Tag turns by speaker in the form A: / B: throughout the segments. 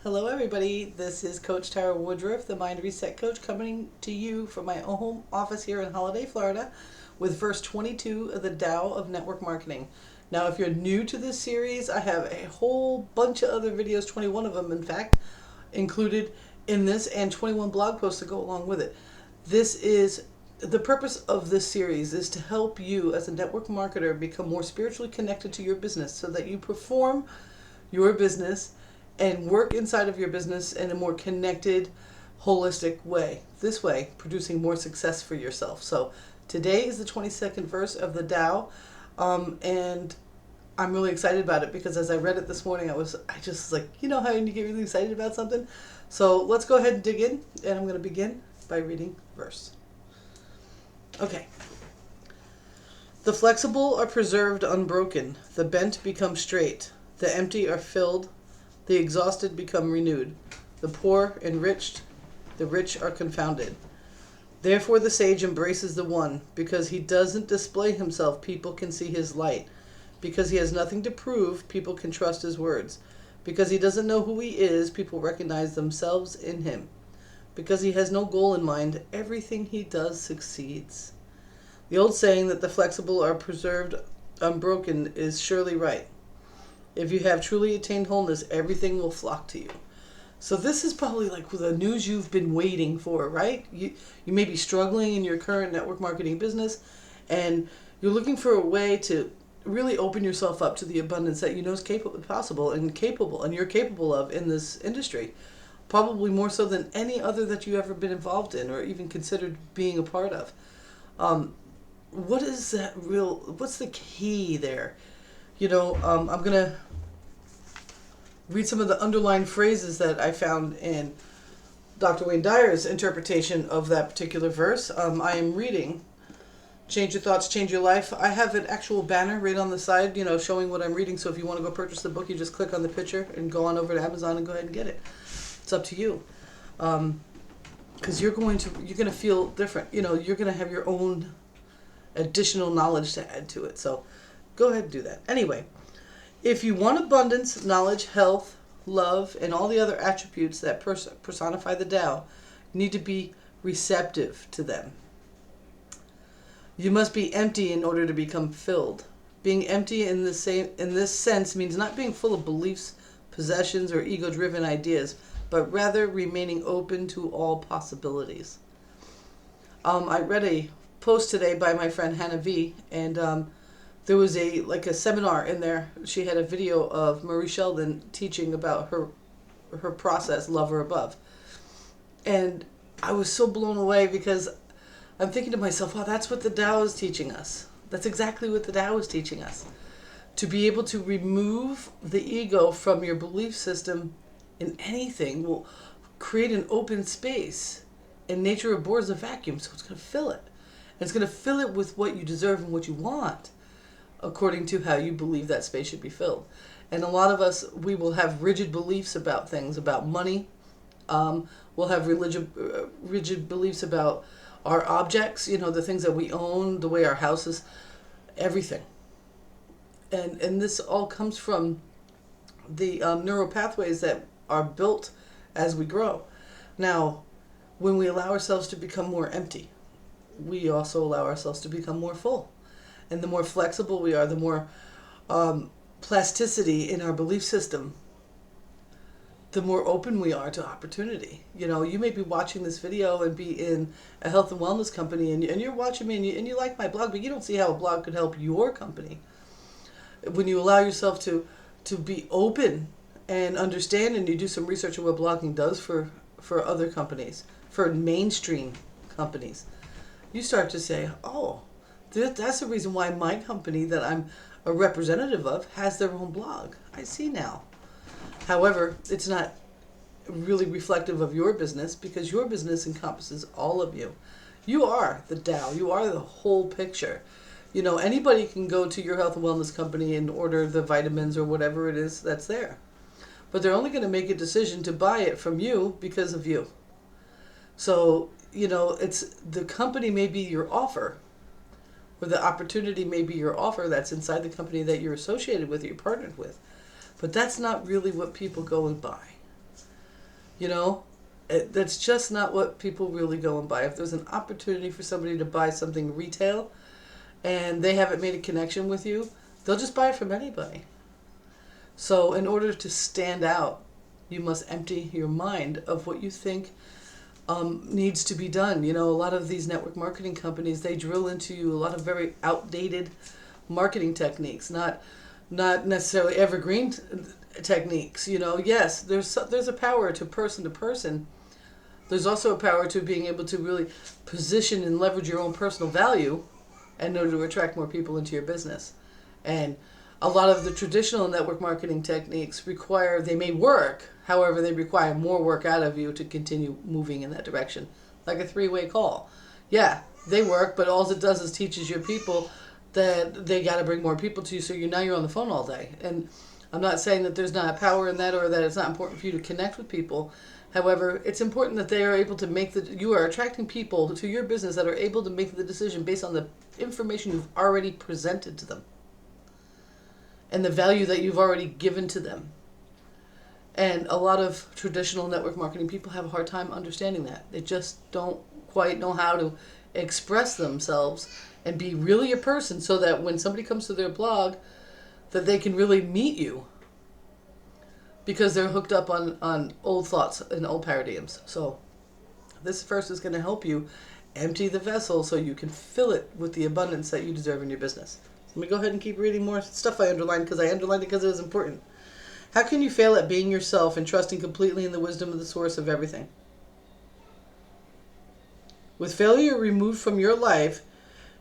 A: Hello everybody, this is Coach Tara Woodruff, the Mind Reset Coach, coming to you from my home office here in Holiday, Florida, with verse 22 of the Tao of Network Marketing. Now if you're new to this series, I have a whole bunch of other videos, 21 of them in fact, included in this, and 21 blog posts to go along with it. The purpose of this series is to help you as a network marketer become more spiritually connected to your business so that you perform your business and work inside of your business in a more connected, holistic way. This way, producing more success for yourself. So today is the 22nd verse of the Tao, and I'm really excited about it because as I read it this morning, I just like, you know how you get really excited about something? So let's go ahead and dig in, and I'm going to begin by reading the verse. Okay. The flexible are preserved unbroken, the bent become straight, the empty are filled, the exhausted become renewed, the poor enriched, the rich are confounded. Therefore the sage embraces the one, because he doesn't display himself, people can see his light. Because he has nothing to prove, people can trust his words. Because he doesn't know who he is, people recognize themselves in him. Because he has no goal in mind, everything he does succeeds. The old saying that the flexible are preserved unbroken is surely right. If you have truly attained wholeness, everything will flock to you. So this is probably like the news you've been waiting for, right? You may be struggling in your current network marketing business, and you're looking for a way to really open yourself up to the abundance that you know is possible and capable, and you're capable of in this industry. Probably more so than any other that you've ever been involved in or even considered being a part of. What's the key there? I'm going to read some of the underlined phrases that I found in Dr. Wayne Dyer's interpretation of that particular verse. I am reading Change Your Thoughts, Change Your Life. I have an actual banner right on the side, showing what I'm reading. So if you want to go purchase the book, you just click on the picture and go on over to Amazon and go ahead and get it. It's up to you. Because you're going to feel different. You're going to have your own additional knowledge to add to it. So go ahead and do that. Anyway, if you want abundance, knowledge, health, love, and all the other attributes that personify the Tao, you need to be receptive to them. You must be empty in order to become filled. Being empty in this sense means not being full of beliefs, possessions, or ego-driven ideas, but rather remaining open to all possibilities. I read a post today by my friend Hannah V, and there was a seminar in there. She had a video of Marie Sheldon teaching about her process, Love or Above. And I was so blown away because I'm thinking to myself, wow, that's what the Tao is teaching us. That's exactly what the Tao is teaching us. To be able to remove the ego from your belief system in anything will create an open space. And nature abhors a vacuum, so it's going to fill it. And it's going to fill it with what you deserve and what you want, according to how you believe that space should be filled. And a lot of us, we will have rigid beliefs about things, about money. We'll have rigid beliefs about our objects, the things that we own, the way our house is, everything. And this all comes from the neural pathways that are built as we grow. Now, when we allow ourselves to become more empty, we also allow ourselves to become more full. And the more flexible we are, the more plasticity in our belief system, the more open we are to opportunity. You may be watching this video and be in a health and wellness company, and you're watching me and you like my blog, but you don't see how a blog could help your company. When you allow yourself to be open and understand, and you do some research on what blogging does for other companies, for mainstream companies, you start to say, oh, that's the reason why my company that I'm a representative of has their own blog. I see now. However, it's not really reflective of your business because your business encompasses all of you. You are the Tao. You are the whole picture. Anybody can go to your health and wellness company and order the vitamins or whatever it is that's there. But they're only going to make a decision to buy it from you because of you. So, it's the company may be your offer, or the opportunity may be your offer that's inside the company that you're associated with, you're partnered with. But that's not really what people go and buy. You know, that's just not what people really go and buy. If there's an opportunity for somebody to buy something retail and they haven't made a connection with you, they'll just buy it from anybody. So in order to stand out, you must empty your mind of what you think needs to be done. You know, a lot of these network marketing companies, they drill into you a lot of very outdated marketing techniques, not necessarily evergreen techniques. You know, yes, there's a power to person. There's also a power to being able to really position and leverage your own personal value in order to attract more people into your business. And a lot of the traditional network marketing techniques they may work, however, they require more work out of you to continue moving in that direction. Like a three-way call. Yeah, they work, but all it does is teaches your people that they got to bring more people to you, so now you're on the phone all day. And I'm not saying that there's not a power in that or that it's not important for you to connect with people. However, it's important that they are able to you are attracting people to your business that are able to make the decision based on the information you've already presented to them and the value that you've already given to them. And a lot of traditional network marketing people have a hard time understanding that. They just don't quite know how to express themselves and be really a person so that when somebody comes to their blog, that they can really meet you, because they're hooked up on old thoughts and old paradigms. So this first is going to help you empty the vessel so you can fill it with the abundance that you deserve in your business. Let me go ahead and keep reading more stuff I underlined, because I underlined it because it was important. How can you fail at being yourself and trusting completely in the wisdom of the source of everything? With failure removed from your life,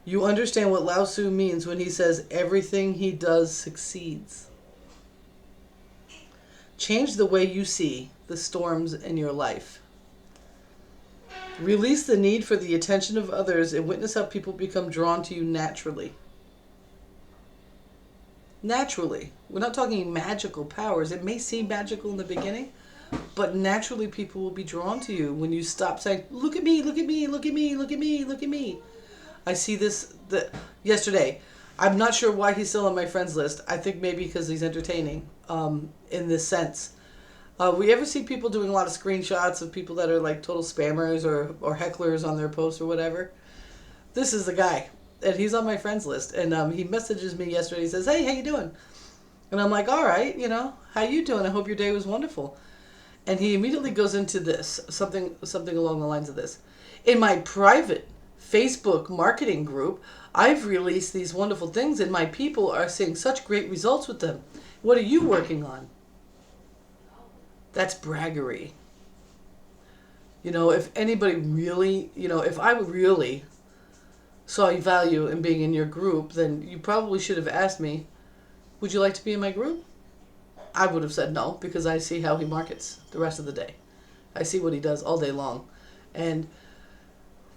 A: you understand what Lao Tzu means when he says everything he does succeeds. Change the way you see the storms in your life. Release the need for the attention of others and witness how people become drawn to you naturally. Naturally. We're not talking magical powers. It may seem magical in the beginning, but naturally people will be drawn to you when you stop saying, look at me, look at me, look at me, look at me, look at me. I see this yesterday. I'm not sure why he's still on my friends list. I think maybe because he's entertaining in this sense. We ever see people doing a lot of screenshots of people that are like total spammers or hecklers on their posts or whatever? This is the guy. And he's on my friends list. And he messages me yesterday. He says, hey, how you doing? And I'm like, all right, how you doing? I hope your day was wonderful. And he immediately goes into this, something along the lines of this. In my private Facebook marketing group, I've released these wonderful things and my people are seeing such great results with them. What are you working on? That's braggery. If anybody really, if I really saw value in being in your group, then you probably should have asked me, would you like to be in my group? I would have said no, because I see how he markets the rest of the day. I see what he does all day long. And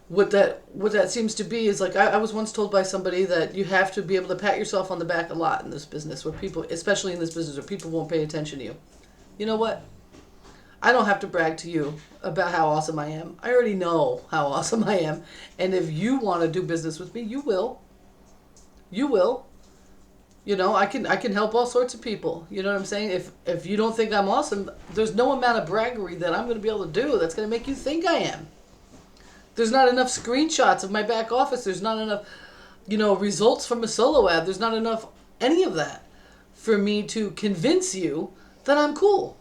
A: what that seems to be is like, I was once told by somebody that you have to be able to pat yourself on the back a lot in this business, where people, especially in this business, where people won't pay attention to you. You know what? I don't have to brag to you about how awesome I am. I already know how awesome I am. And if you want to do business with me, you will. You will. I can help all sorts of people. You know what I'm saying? If you don't think I'm awesome, there's no amount of braggery that I'm going to be able to do that's going to make you think I am. There's not enough screenshots of my back office. There's not enough, results from a solo ad. There's not enough any of that for me to convince you that I'm cool.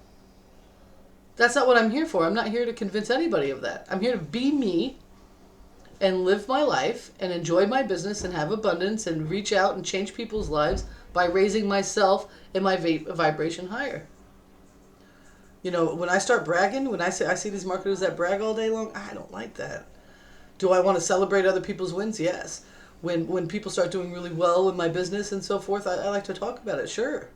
A: That's not what I'm here for. I'm not here to convince anybody of that. I'm here to be me and live my life and enjoy my business and have abundance and reach out and change people's lives by raising myself and my vibration higher. When I start bragging, when I see these marketers that brag all day long, I don't like that. Do I want to celebrate other people's wins? Yes. When people start doing really well in my business and so forth, I like to talk about it. Sure.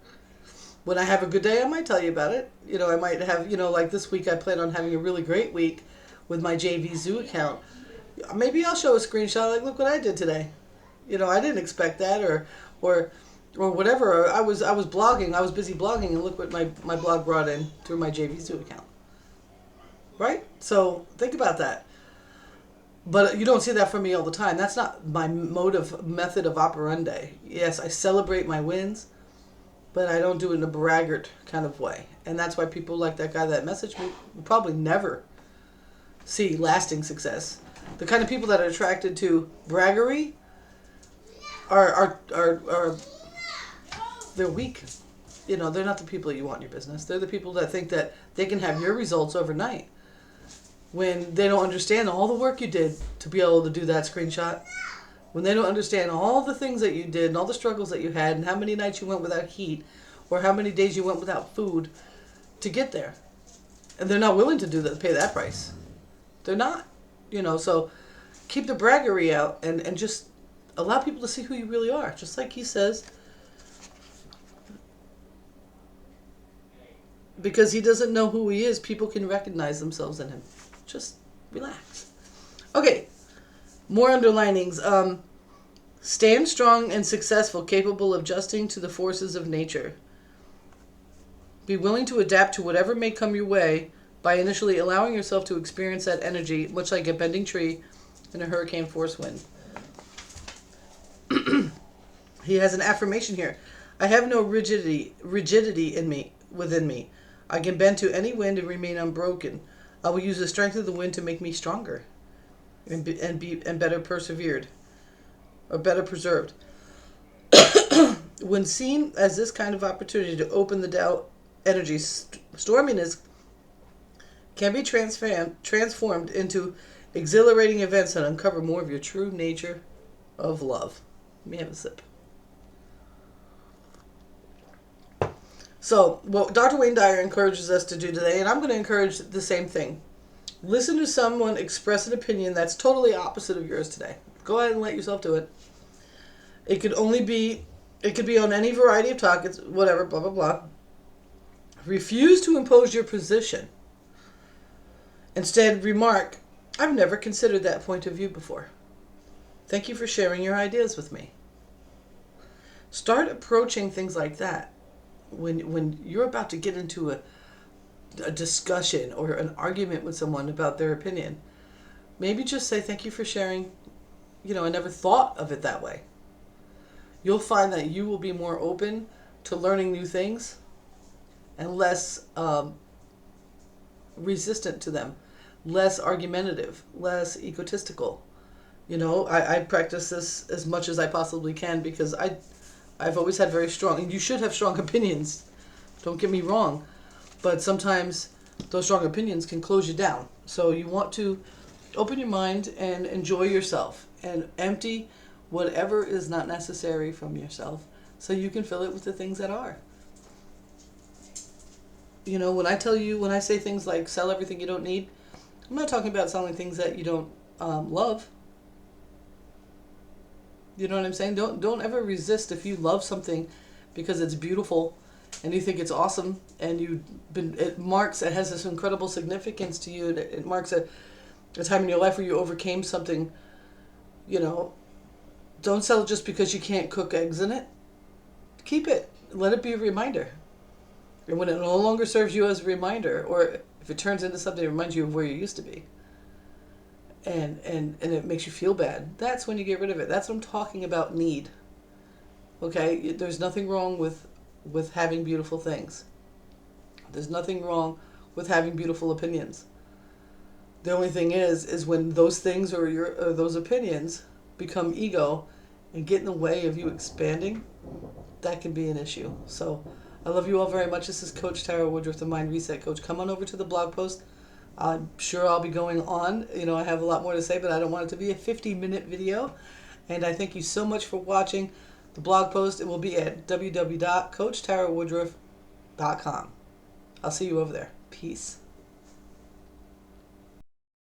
A: When I have a good day, I might tell you about it. I might have, like this week, I plan on having a really great week with my JV Zoo account. Maybe I'll show a screenshot, like, look what I did today. I didn't expect that, or whatever. Or I was blogging. I was busy blogging, and look what my blog brought in through my JV Zoo account. Right? So think about that. But you don't see that from me all the time. That's not my method of operandi. Yes, I celebrate my wins, but I don't do it in a braggart kind of way. And that's why people like that guy that messaged me will probably never see lasting success. The kind of people that are attracted to braggery are they're weak. You know, they're not the people you want in your business. They're the people that think that they can have your results overnight when they don't understand all the work you did to be able to do that screenshot. When they don't understand all the things that you did and all the struggles that you had and how many nights you went without heat or how many days you went without food to get there. And they're not willing to do that, pay that price. They're not. You know, so keep the braggery out and just allow people to see who you really are. Just like he says, because he doesn't know who he is, people can recognize themselves in him. Just relax. Okay, more underlinings. Stand strong and successful, capable of adjusting to the forces of nature. Be willing to adapt to whatever may come your way by initially allowing yourself to experience that energy, much like a bending tree in a hurricane force wind. He has an affirmation here. I have no rigidity within me. I can bend to any wind and remain unbroken. I will use the strength of the wind to make me stronger and better persevered or better preserved. When seen as this kind of opportunity to open the doubt energy, storminess can be transformed into exhilarating events that uncover more of your true nature of love. Let me have a sip. So, what Dr. Wayne Dyer encourages us to do today, and I'm going to encourage the same thing. Listen to someone express an opinion that's totally opposite of yours today. Go ahead and let yourself do it. It could be on any variety of talk, it's whatever, blah, blah, blah. Refuse to impose your position. Instead, remark, I've never considered that point of view before. Thank you for sharing your ideas with me. Start approaching things like that. When you're about to get into a discussion or an argument with someone about their opinion, maybe just say, thank you for sharing. You know, I never thought of it that way. You'll find that you will be more open to learning new things and less resistant to them, less argumentative, less egotistical. You know, I practice this as much as I possibly can because I've always had very strong, and you should have strong opinions, don't get me wrong, but sometimes those strong opinions can close you down. So you want to open your mind and enjoy yourself and empty whatever is not necessary from yourself so you can fill it with the things that are. You know, when I say things like sell everything you don't need, I'm not talking about selling things that you don't love. You know what I'm saying? Don't ever resist if you love something because it's beautiful and you think it's awesome and it has this incredible significance to you. It marks a time in your life where you overcame something. You know, don't sell it just because you can't cook eggs in it. Keep it. Let it be a reminder. And when it no longer serves you as a reminder, or if it turns into something that reminds you of where you used to be, and it makes you feel bad, that's when you get rid of it. That's what I'm talking about, need. Okay? There's nothing wrong with having beautiful things. There's nothing wrong with having beautiful opinions. The only thing is when those things or those opinions become ego and get in the way of you expanding, that can be an issue. So I love you all very much. This is Coach Tara Woodruff, the Mind Reset Coach. Come on over to the blog post. I'm sure I'll be going on. You know, I have a lot more to say, but I don't want it to be a 50-minute video. And I thank you so much for watching the blog post. It will be at www.coachtarawoodruff.com. I'll see you over there. Peace.